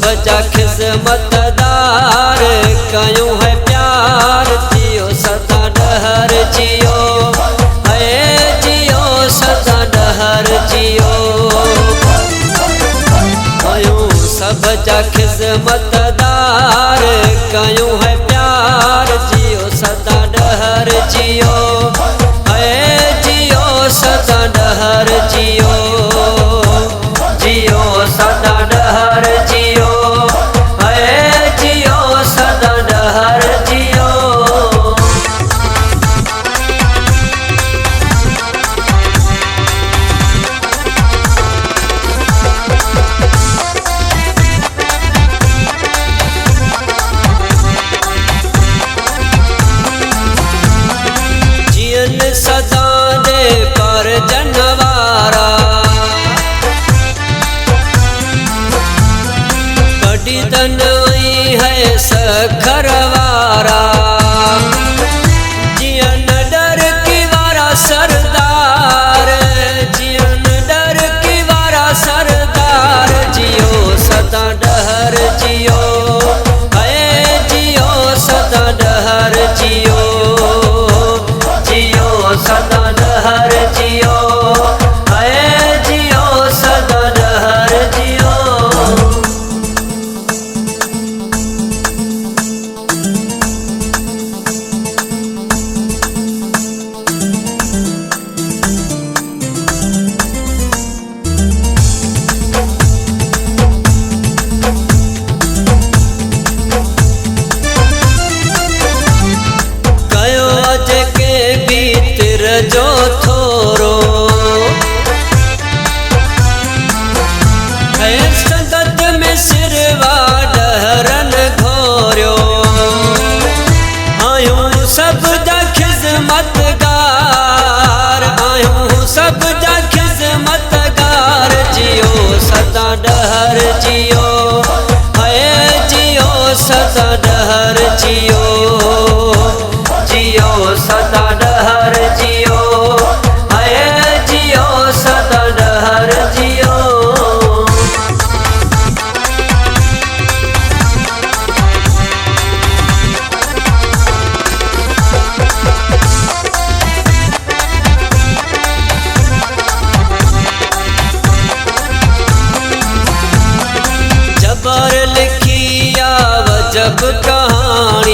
जा खिजमतदार कयूं है प्यार जियो सदा डहर जियो है जियो सदा डहर जियो कयूं सब जा खिजमतदार कयूं है प्यार जियो सदा डहर जियो है जियो सदा डहर जियो जियो सदा डहर जियो है जियो सदा डहर जियो। जियन सदा दे पर जनवारा दन है सखरवारा जियन डर की वारा सरदार जियन डर की वारा सरदार जियो सदा डहर जियो है जियो सदा डहर जियो जियो सदा डहर जियो है जियो सदा डहर जियो। जो थोरो है संगत में सिरवा डहरन घोरियो आयूं सब जा खिजमतगार आयूं सब जा खिजमतगार जियो सदा डहर जियो है जियो सदा डहर जियो जियो सदा डहर जियो है जियो सदा डहर जियो। जबर लिखिया वजब कहानी